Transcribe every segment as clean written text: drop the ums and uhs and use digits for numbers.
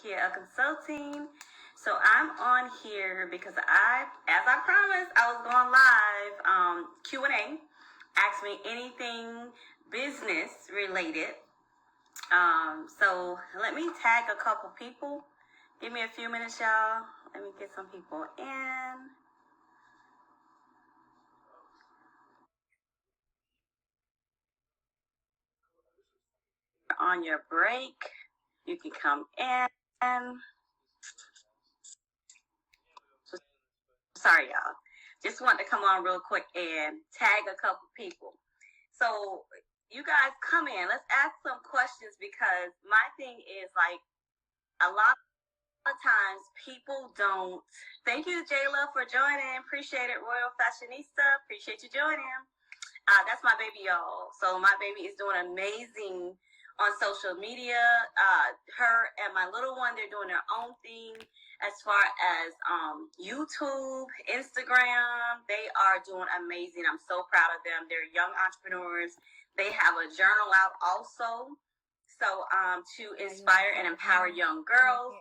Kia Consulting. So I'm on here because as I promised, I was going live Q&A. Ask me anything business related. So let me tag a couple people. Give me a few minutes, y'all. Let me get some people in. On your break, you can come in. Sorry, y'all. Just wanted to come on real quick and tag a couple people. So you guys come in. Let's ask some questions because my thing is like a lot of times people don't. Thank you, Jayla, for joining. Appreciate it, Royal Fashionista. Appreciate you joining. That's my baby, y'all. So my baby is doing amazing on social media. Her and my little one, they're doing their own thing as far as YouTube, Instagram. They are doing amazing. I'm so proud of them. They're young entrepreneurs. They have a journal out also, so to inspire and empower young girls.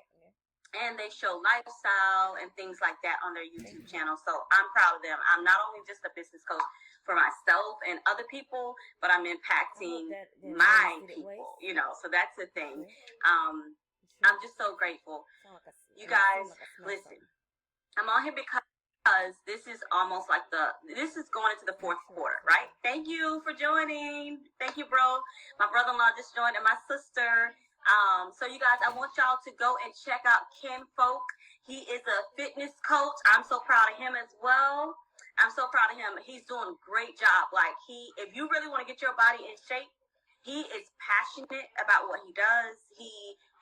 And they show lifestyle and things like that on their YouTube channel. So I'm proud of them. I'm not only just a business coach for myself and other people, but I'm impacting my people, you know, so that's the thing. I'm just so grateful. You guys, listen, I'm on here because this is almost like this is going into the fourth quarter, right? Thank you for joining. Thank you, bro. My brother-in-law just joined and my sister. So you guys, I want y'all to go and check out Ken Folk. He is a fitness coach. I'm so proud of him as well. I'm so proud of him. He's doing a great job. Like if you really want to get your body in shape, he is passionate about what he does. He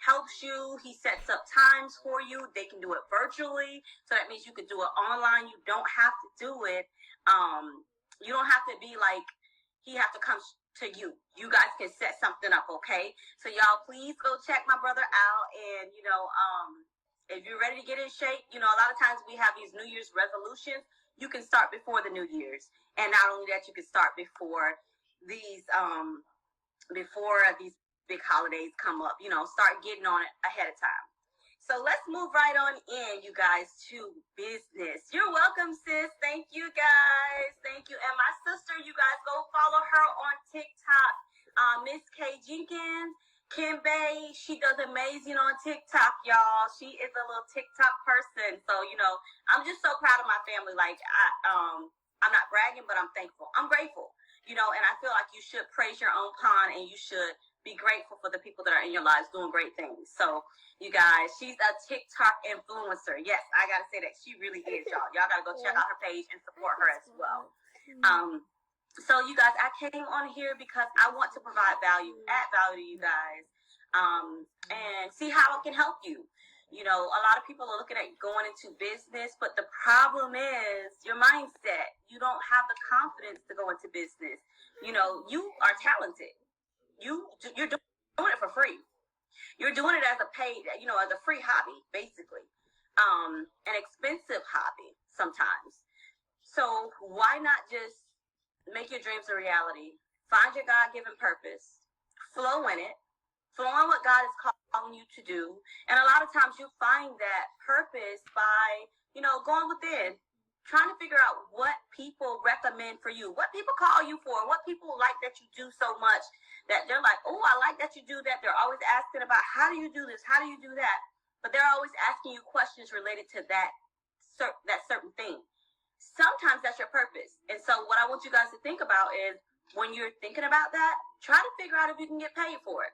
helps you. He sets up times for you. They can do it virtually. So that means you can do it online. You don't have to do it. You don't have to be like, he have to come to you. You guys can set something up, okay? So y'all, please go check my brother out. And, you know, if you're ready to get in shape, you know, a lot of times we have these New Year's resolutions. You can start before the New Year's. And not only that, you can start before these big holidays come up. You know, start getting on it ahead of time. So let's move right on in, you guys, to business. You're welcome, sis. Thank you, guys. Thank you. And my sister, you guys, go follow her on TikTok. Miss K Jenkins, Kim Bay, she does amazing on TikTok, y'all. She is a little TikTok person. So, you know, I'm just so proud of my family. Like, I'm not bragging, but I'm thankful. I'm grateful, you know, and I feel like you should praise your own pond and you should be grateful for the people that are in your lives doing great things. So, you guys, she's a TikTok influencer. Yes, I got to say that. She really is, y'all. Y'all got to go check out her page and support her as well. So, you guys, I came on here because I want to provide value, add value to you guys, and see how it can help you. You know, a lot of people are looking at going into business, but the problem is your mindset. You don't have the confidence to go into business. You know, you are talented. You're doing it for free. You're doing it as a paid, you know, as a free hobby, basically. An expensive hobby sometimes. So why not just make your dreams a reality? Find your God-given purpose. Flow in it. Flow on what God is calling you to do. And a lot of times you find that purpose by, you know, going within. Trying to figure out what people recommend for you, what people call you for, what people like that you do so much that they're like, oh, I like that you do that. They're always asking about how do you do this? How do you do that? But they're always asking you questions related to that certain thing. Sometimes that's your purpose. And so what I want you guys to think about is when you're thinking about that, try to figure out if you can get paid for it.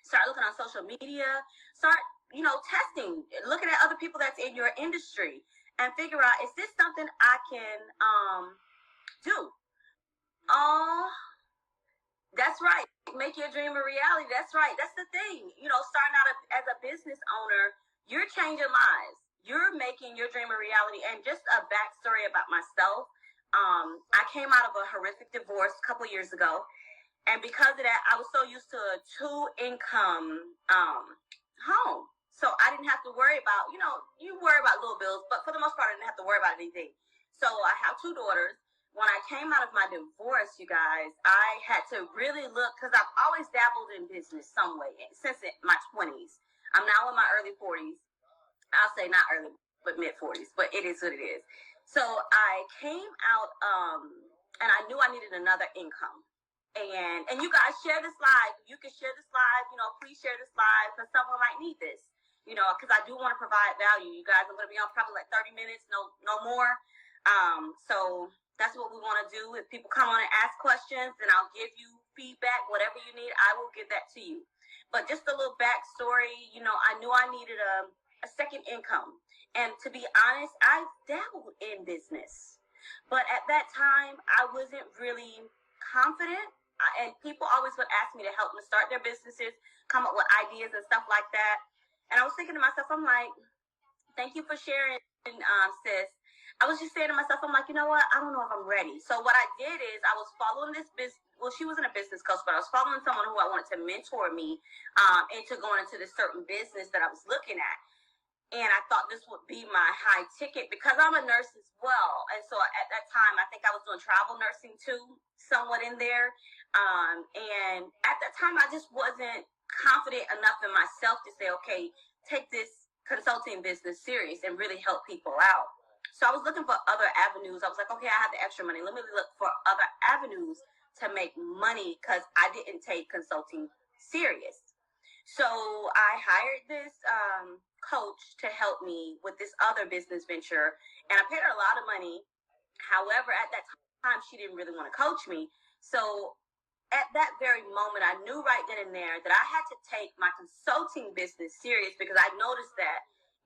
Start looking on social media. Start, you know, testing, looking at other people that's in your industry. And figure out, is this something I can do? Oh, that's right. Make your dream a reality. That's right. That's the thing. You know, starting out as a business owner, you're changing lives. You're making your dream a reality. And just a backstory about myself, I came out of a horrific divorce a couple years ago. And because of that, I was so used to a two-income home. So I didn't have to worry about, you know, you worry about little bills, but for the most part, I didn't have to worry about anything. So I have two daughters. When I came out of my divorce, you guys, I had to really look, because I've always dabbled in business some way since my 20s. I'm now in my early 40s. I'll say not early, but mid 40s, but it is what it is. So I came out, and I knew I needed another income. And you guys share this live. You can share this live. Please share this live because someone might need this. Because I do want to provide value. You guys, I'm going to be on probably like 30 minutes, no more. So that's what we want to do. If people come on and ask questions, then I'll give you feedback. Whatever you need, I will give that to you. But just a little backstory. I knew I needed a second income. And to be honest, I dabbled in business. But at that time, I wasn't really confident. And people always would ask me to help them start their businesses, come up with ideas and stuff like that. And I was thinking to myself, I'm like, thank you for sharing, sis. I was just saying to myself, I'm like, you know what? I don't know if I'm ready. So what I did is I was following this business. Well, she wasn't a business coach, but I was following someone who I wanted to mentor me into going into this certain business that I was looking at. And I thought this would be my high ticket because I'm a nurse as well. And so at that time, I think I was doing travel nursing too, somewhat in there. And at that time, I just wasn't confident enough in myself to say, okay, take this consulting business serious and really help people out. So I was looking for other avenues. I was like, okay, I have the extra money. Let me look for other avenues to make money because I didn't take consulting serious. So I hired this coach to help me with this other business venture, and I paid her a lot of money. However, at that time, she didn't really want to coach me. So at that very moment, I knew right then and there that I had to take my consulting business serious because I noticed that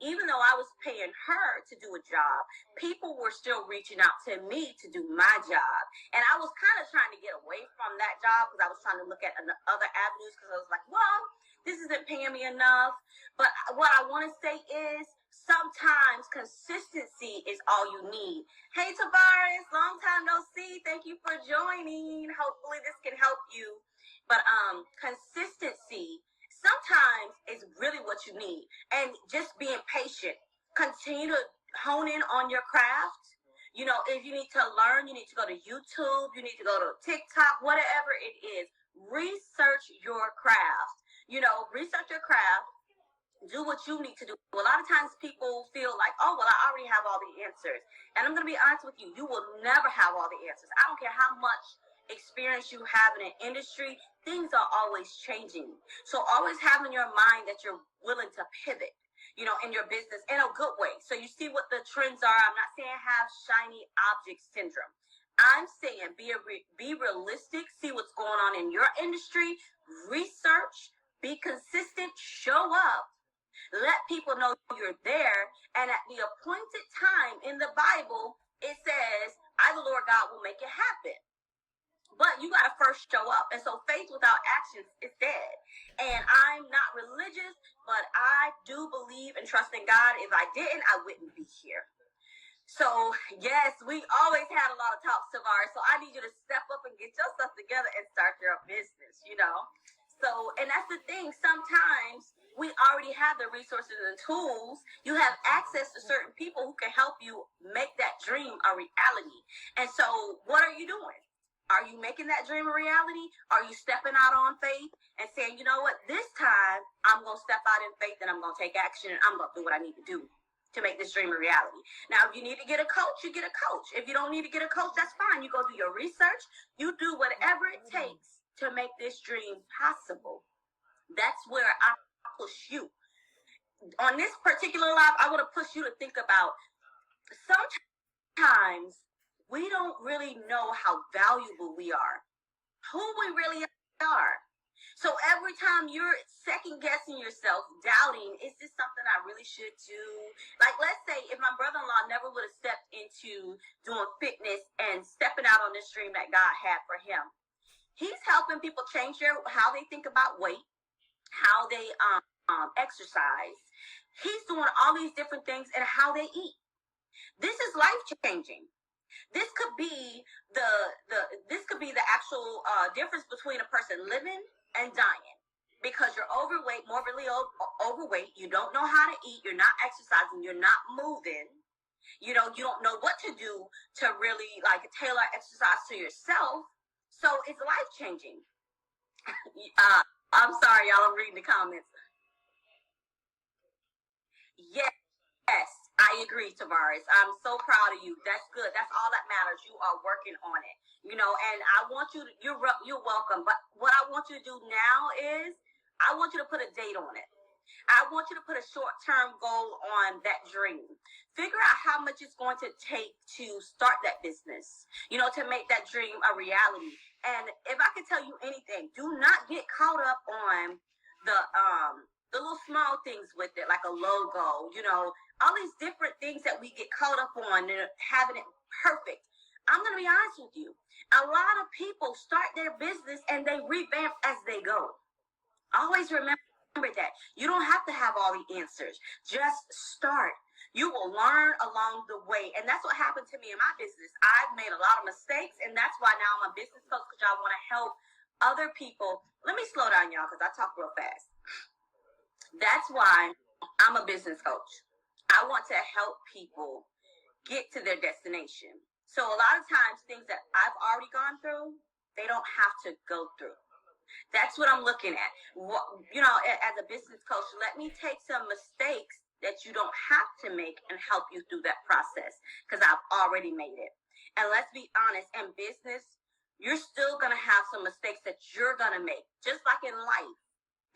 even though I was paying her to do a job, people were still reaching out to me to do my job. And I was kind of trying to get away from that job because I was trying to look at other avenues because I was like, well, this isn't paying me enough. But what I want to say is sometimes consistency is all you need. Hey, Tavares, long time no see. Thank you for joining. Hopefully this can help you. But consistency sometimes is really what you need. And just being patient. Continue to hone in on your craft. If you need to learn, you need to go to YouTube, you need to go to TikTok, whatever it is. Research your craft. Research your craft. Do what you need to do. A lot of times people feel like, oh, well, I already have all the answers. And I'm going to be honest with you. You will never have all the answers. I don't care how much experience you have in an industry. Things are always changing. So always have in your mind that you're willing to pivot, in your business in a good way. So you see what the trends are. I'm not saying have shiny object syndrome. I'm saying be realistic, see what's going on in your industry, research, be consistent, show up. Let people know you're there. And at the appointed time in the Bible, it says, I, the Lord God, will make it happen. But you got to first show up. And so faith without actions is dead. And I'm not religious, but I do believe and trust in God. If I didn't, I wouldn't be here. So, yes, we always had a lot of talks, Tavares. So I need you to step up and get yourself together and start your business, So, and that's the thing. Sometimes we already have the resources and tools. You have access to certain people who can help you make that dream a reality. And so what are you doing? Are you making that dream a reality? Are you stepping out on faith and saying, you know what, this time I'm going to step out in faith and I'm going to take action and I'm going to do what I need to do to make this dream a reality. Now, if you need to get a coach, you get a coach. If you don't need to get a coach, that's fine. You go do your research. You do whatever it takes to make this dream possible. That's where I push you. On this particular live, I want to push you to think about sometimes we don't really know how valuable we are, who we really are. So every time you're second guessing yourself, doubting, is this something I really should do? Like, let's say if my brother-in-law never would have stepped into doing fitness and stepping out on this dream that God had for him. He's helping people change how they think about weight, how they exercise. He's doing all these different things and how they eat. This is life-changing. This could be the actual difference between a person living and dying, because you're overweight, morbidly overweight. You don't know how to eat. You're not exercising. You're not moving. You don't know what to do to really tailor exercise to yourself. So it's life changing. I'm sorry, y'all. I'm reading the comments. Yes. Yes, I agree, Tavares. I'm so proud of you. That's good. That's all that matters. You are working on it, and I want you to, you're welcome. But what I want you to do now is I want you to put a date on it. I want you to put a short-term goal on that dream. Figure out how much it's going to take to start that business, to make that dream a reality. And if I can tell you anything, do not get caught up on the little small things with it, like a logo, all these different things that we get caught up on and having it perfect. I'm going to be honest with you. A lot of people start their business and they revamp as they go. Always remember that. You don't have to have all the answers. Just start. You will learn along the way. And that's what happened to me in my business. I've made a lot of mistakes, and that's why now I'm a business coach, because I want to help other people. Let me slow down, y'all, because I talk real fast. That's why I'm a business coach. I want to help people get to their destination. So a lot of times, things that I've already gone through, they don't have to go through. That's what I'm looking at. As a business coach, let me take some mistakes that you don't have to make and help you through that process, because I've already made it. And let's be honest, in business, you're still going to have some mistakes that you're going to make. Just like in life,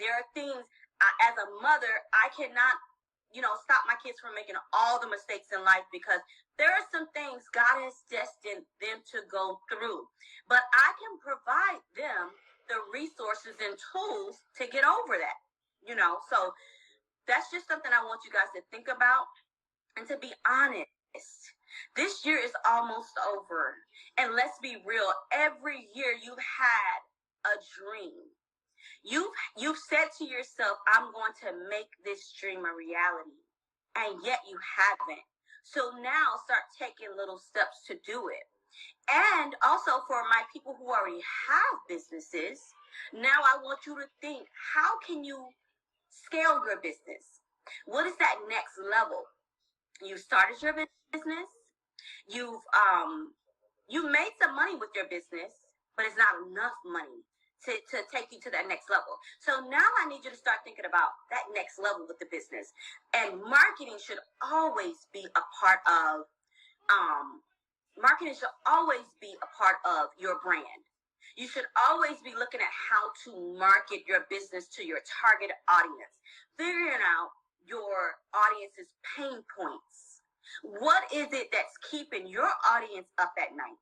there are things, as a mother, I cannot, stop my kids from making all the mistakes in life, because there are some things God has destined them to go through. But I can provide them the resources and tools to get over that, so that's just something I want you guys to think about. And to be honest, this year is almost over, and let's be real, every year you've had a dream. You've said to yourself, I'm going to make this dream a reality, and yet you haven't. So now start taking little steps to do it. And also, for my people who already have businesses, now I want you to think, how can you scale your business? What is that next level? You started your business. You've made some money with your business, but it's not enough money to take you to that next level. So now I need you to start thinking about that next level with the business. And marketing should always be a part of your brand. You should always be looking at how to market your business to your target audience, figuring out your audience's pain points. What is it that's keeping your audience up at night,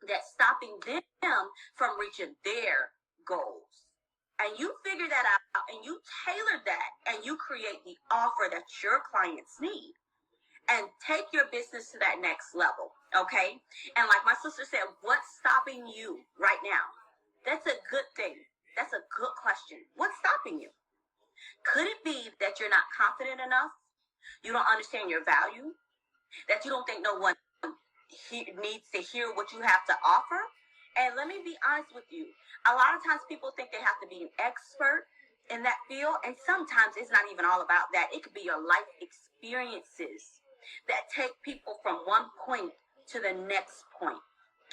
that's stopping them from reaching their goals? And you figure that out, and you tailor that, and you create the offer that your clients need, and take your business to that next level, okay? And like my sister said, what's stopping you right now? That's a good thing. That's a good question. What's stopping you? Could it be that you're not confident enough? You don't understand your value? That you don't think no one needs to hear what you have to offer? And let me be honest with you. A lot of times people think they have to be an expert in that field, and sometimes it's not even all about that. It could be your life experiences that take people from one point to the next point,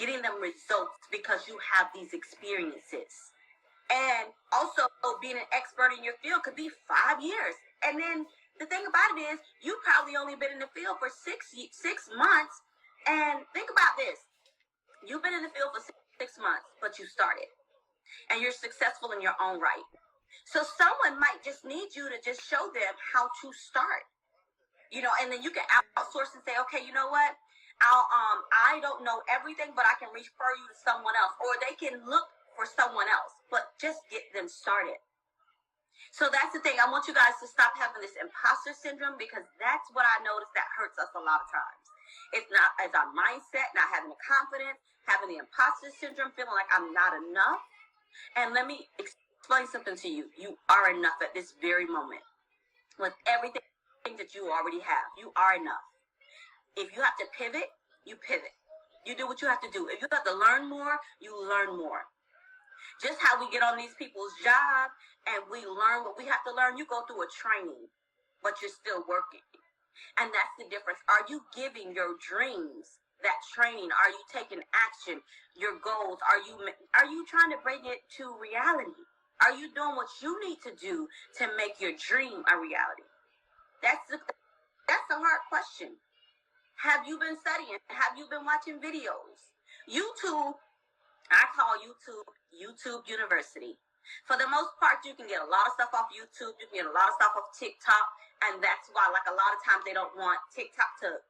getting them results because you have these experiences. And also, being an expert in your field could be 5 years. And then the thing about it is, you've probably only been in the field for 6 months. And think about this. You've been in the field for 6 months, but you started. And you're successful in your own right. So someone might just need you to just show them how to start. And then you can outsource and say, okay, you know what? I don't know everything, but I can refer you to someone else, or they can look for someone else, but just get them started. So that's the thing. I want you guys to stop having this imposter syndrome, because that's what I noticed that hurts us a lot of times. It's our mindset, not having the confidence, having the imposter syndrome, feeling like I'm not enough. And let me explain something to you. You are enough at this very moment. With everything that you already have, you are enough. If you have to pivot, you pivot. You do what you have to do. If you have to learn more, you learn more. Just how we get on these people's job and we learn what we have to learn, you go through a training, but you're still working. And that's the difference. Are you giving your dreams that training? Are you taking action? Your goals? Are you trying to bring it to reality? Are you doing what you need to do to make your dream a reality? That's the That's a hard question. Have you been studying? Have you been watching videos? YouTube, I call YouTube University. For the most part, you can get a lot of stuff off YouTube. You can get a lot of stuff off TikTok. And that's why, like, a lot of times they don't want TikTok to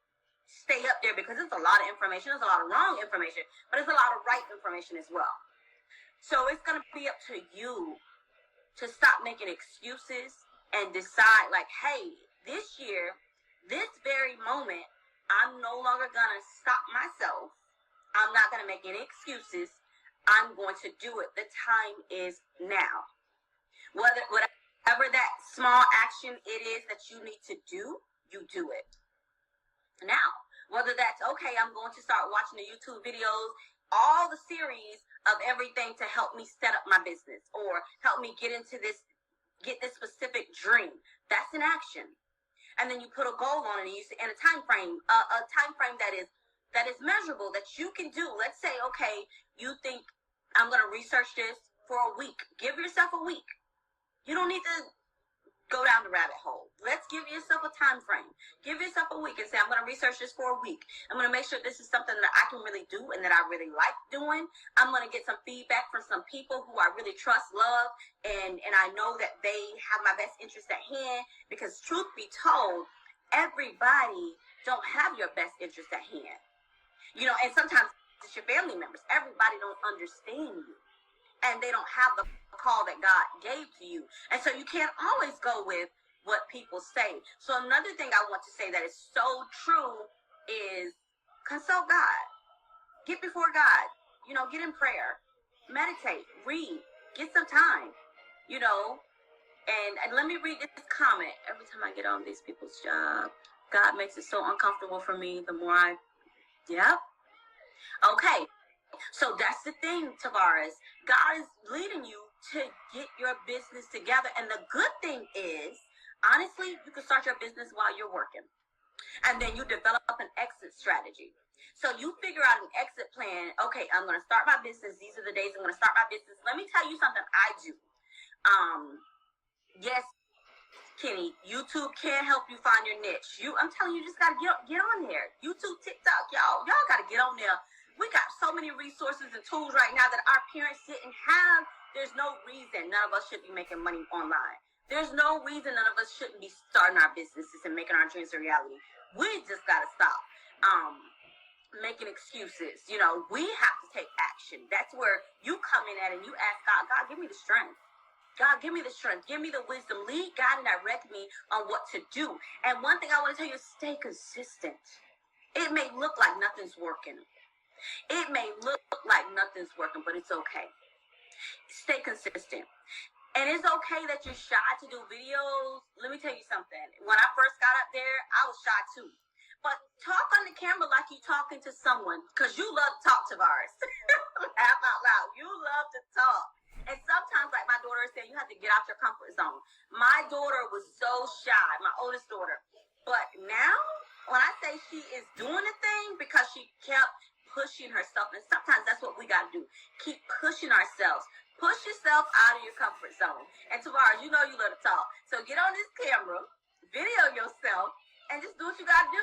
stay up there because it's a lot of information. There's a lot of wrong information, but it's a lot of right information as well. So it's going to be up to you to stop making excuses and decide, like, hey, this year, this very moment, I'm no longer going to stop myself. I'm not going to make any excuses. I'm going to do it. The time is now. Whatever that small action it is that you need to do, you do it. Now, whether that's, okay, I'm going to start watching the YouTube videos, all the series of everything to help me set up my business or help me get this specific dream. That's an action. And then you put a goal on it and a time frame that is measurable that you can do. Let's say, okay, you think I'm going to research this for a week. Give yourself a week. You don't need to go down the rabbit hole. Let's give yourself a time frame. Give yourself a week and say, I'm going to research this for a week. I'm going to make sure this is something that I can really do and that I really like doing. I'm going to get some feedback from some people who I really trust, love, and I know that they have my best interest at hand, because truth be told, everybody don't have your best interest at hand. You know, and sometimes it's your family members. Everybody don't understand you, and they don't have the call that God gave to you. And so you can't always go with what people say. So another thing I want to say that is so true is consult God. Get before God. You know, get in prayer. Meditate. Read. Get some time. You know, and let me read this comment. Every time I get on these people's job, God makes it so uncomfortable for me the more yep. Okay. So that's the thing, Tavares. God is leading you to get your business together. And the good thing is, honestly, you can start your business while you're working. And then you develop an exit strategy. So you figure out an exit plan. Okay, I'm going to start my business. These are the days I'm going to start my business. Let me tell you something I do. Yes, Kenny, YouTube can help you find your niche. I'm telling you, just got to get on there. YouTube, TikTok, y'all got to get on there. We got so many resources and tools right now that our parents didn't have. There's no reason none of us should be making money online. There's no reason none of us shouldn't be starting our businesses and making our dreams a reality. We just got to stop making excuses. You know, we have to take action. That's where you come in at and you ask God, God, give me the strength. God, give me the strength. Give me the wisdom. Lead, guide, and direct me on what to do. And one thing I want to tell you is stay consistent. It may look like nothing's working. It may look like nothing's working, but it's okay. Stay consistent. And it's okay that you're shy to do videos. Let me tell you something. When I first got up there, I was shy too. But talk on the camera like you're talking to someone, because you love to talk, Tavares. Laugh out loud. You love to talk. And sometimes, like my daughter said, you have to get out your comfort zone. My daughter was so shy, my oldest daughter. But now, when I say she is doing a thing, because she kept pushing herself, and sometimes that's what we got to do. Keep pushing ourselves. Push yourself out of your comfort zone. And Tavares, you know you love to talk. So get on this camera, video yourself, and just do what you got to do.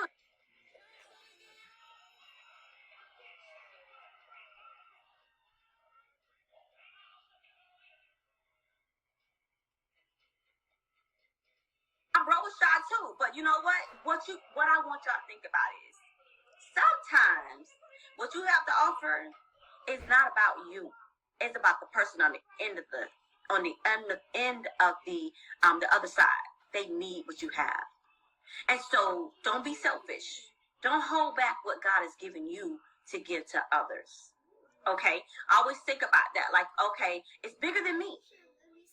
My bro was shy too, but you know what? What I want y'all to think about is sometimes what you have to offer is not about you. It's about the person on the end of the other side. They need what you have. And so don't be selfish. Don't hold back what God has given you to give to others. Okay? Always think about that. Like, okay, it's bigger than me.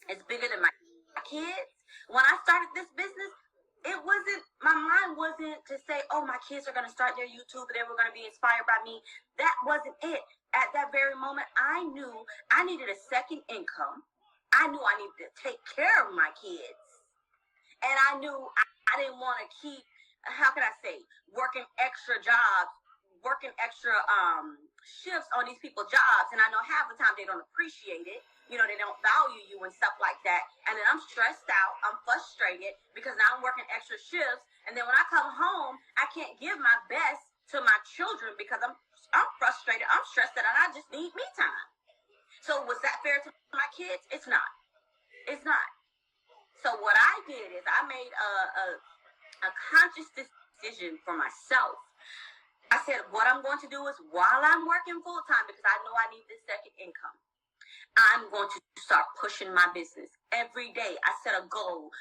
It's bigger than my kids. When I started this business, my mind wasn't to say, oh, my kids are going to start their YouTube and they were going to be inspired by me. That wasn't it. At that very moment, I knew I needed a second income. I knew I needed to take care of my kids. And I knew I didn't want to keep, how can I say, working extra jobs, working extra shifts on these people's jobs. And I know half the time they don't appreciate it. they don't value you and stuff like that. And then I'm stressed out, I'm frustrated because now I'm working extra shifts. And then when I come home, I can't give my best to my children because I'm frustrated, I'm stressed out, and I just need me time. So was that fair to my kids? It's not. It's not. So what I did is I made a conscious decision for myself. I said, what I'm going to do is while I'm working full time, because I know I need this second income, I'm going to start pushing my business. Every day I set a goal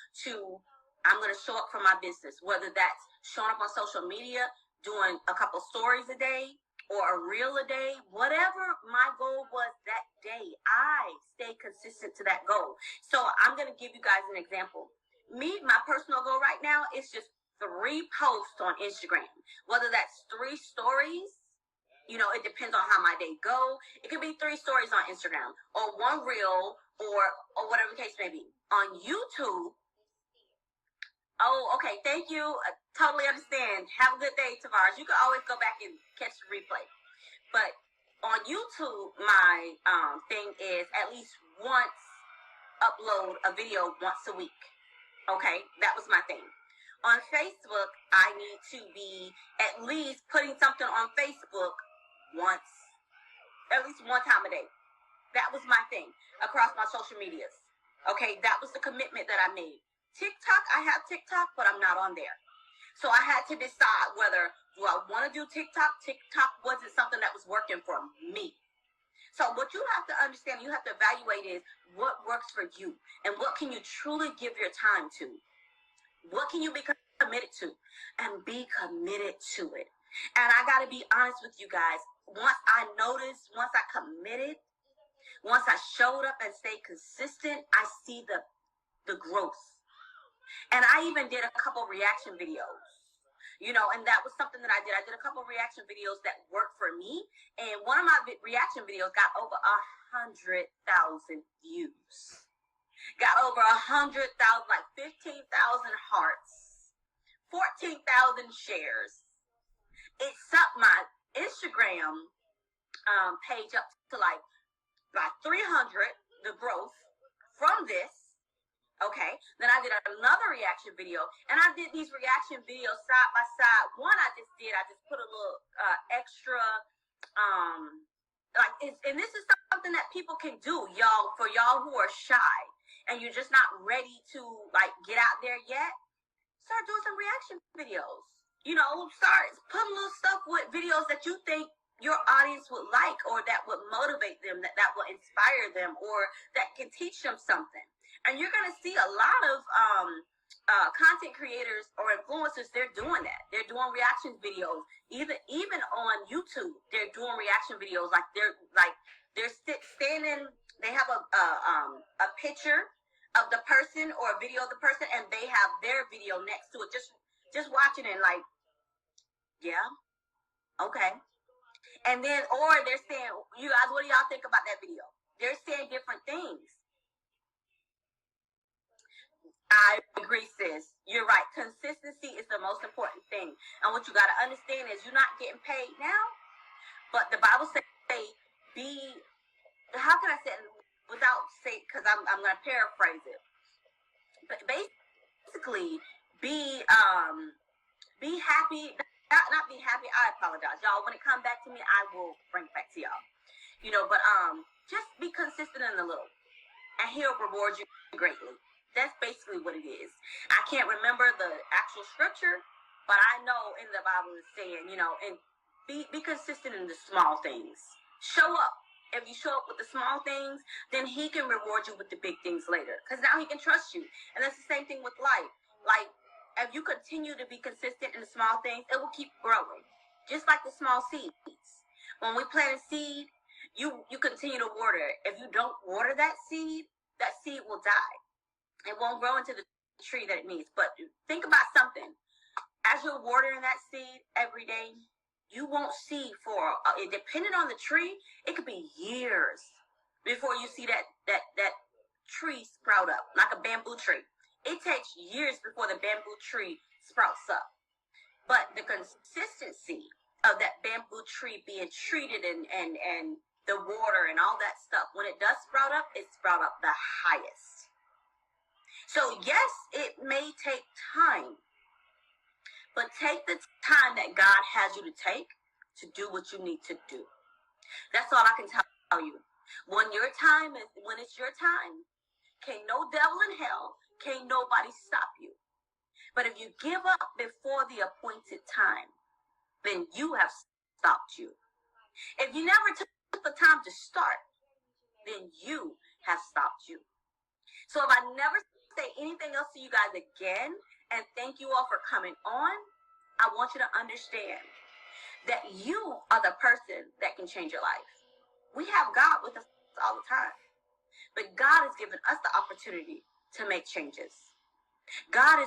I'm going to show up for my business, whether that's showing up on social media, doing a couple stories a day or a reel a day, whatever my goal was that day, I stay consistent to that goal. So I'm going to give you guys an example. My personal goal right now is just 3 posts on Instagram, whether that's 3 stories, it depends on how my day go. It could be 3 stories on Instagram or 1 reel or whatever the case may be. On YouTube, oh, okay, thank you. I totally understand. Have a good day, Tavares. You can always go back and catch the replay. But on YouTube, my thing is at least once upload a video once a week. Okay, that was my thing. On Facebook, I need to be at least putting something on Facebook at least one time a day. That was my thing across my social medias. Okay, that was the commitment that I made. TikTok, I have TikTok, but I'm not on there. So I had to decide whether do I want to do TikTok. TikTok wasn't something that was working for me. So what you have to understand, you have to evaluate is what works for you and what can you truly give your time to. What can you be committed to? And be committed to it. And I got to be honest with you guys. Once I committed, once I showed up and stayed consistent, I see the growth. And I even did a couple reaction videos, and that was something that I did. I did a couple reaction videos that worked for me. And one of my reaction videos got over 100,000 views. Got over 100,000, like 15,000 hearts, 14,000 shares. It sucked my Instagram page up to like 300, the growth from this. Okay, then I did another reaction video, and I did these reaction videos side by side. One I just put a little extra, and this is something that people can do, y'all, for y'all who are shy, and you're just not ready to, get out there yet. Start doing some reaction videos. Start putting little stuff with videos that you think your audience would like, or that would motivate them, that will inspire them, or that can teach them something. And you're going to see a lot of content creators or influencers, they're doing that. They're doing reaction videos. Even on YouTube, they're doing reaction videos. They're standing, they have a picture of the person or a video of the person, and they have their video next to it. Just watching it yeah, okay. And then, or they're saying, you guys, what do y'all think about that video? They're saying different things. I agree, sis. You're right. Consistency is the most important thing. And what you got to understand is you're not getting paid now, but the Bible says, how can I say it because I'm going to paraphrase it. But basically, be happy, not be happy. I apologize, y'all. When it comes back to me, I will bring it back to y'all. But just be consistent in the little, and He'll reward you greatly. That's basically what it is. I can't remember the actual scripture, but I know in the Bible it's saying, and be consistent in the small things. Show up. If you show up with the small things, then He can reward you with the big things later. Because now He can trust you. And that's the same thing with life. Like, if you continue to be consistent in the small things, it will keep growing. Just like the small seeds. When we plant a seed, you continue to water it. If you don't water that seed will die. It won't grow into the tree that it needs. But think about something. As you're watering that seed every day, you won't see depending on the tree, it could be years before you see that tree sprout up, like a bamboo tree. It takes years before the bamboo tree sprouts up. But the consistency of that bamboo tree being treated and the water and all that stuff, when it does sprout up, it sprout up the highest. So yes, it may take time, but take the time that God has you to take to do what you need to do. That's all I can tell you. When it's your time, can't no devil in hell, can't nobody stop you. But if you give up before the appointed time, then you have stopped you. If you never took the time to start, then you have stopped you. So if I never say anything else to you guys again, and thank you all for coming on, I want you to understand that you are the person that can change your life. We have God with us all the time, but God has given us the opportunity to make changes. God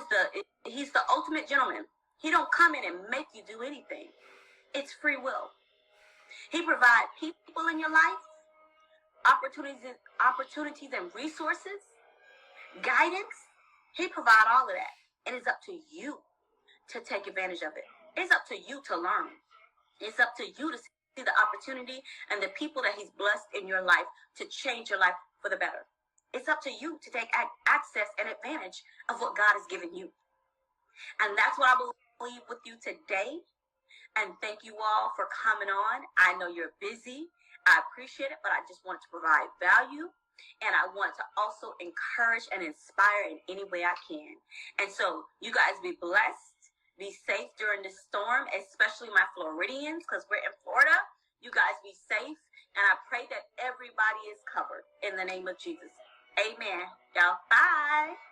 he's the ultimate gentleman. He don't come in and make you do anything. It's free will. He provides people in your life, opportunities and resources, guidance. He provides all of that. And it's up to you to take advantage of it. It's up to you to learn. It's up to you to see the opportunity and the people that he's blessed in your life to change your life for the better. It's up to you to take access and advantage of what God has given you. And that's what I believe with you today. And thank you all for coming on. I know you're busy. I appreciate it, but I just wanted to provide value. And I want to also encourage and inspire in any way I can. And so you guys be blessed. Be safe during this storm, especially my Floridians, because we're in Florida. You guys be safe. And I pray that everybody is covered in the name of Jesus. Amen. Y'all, bye.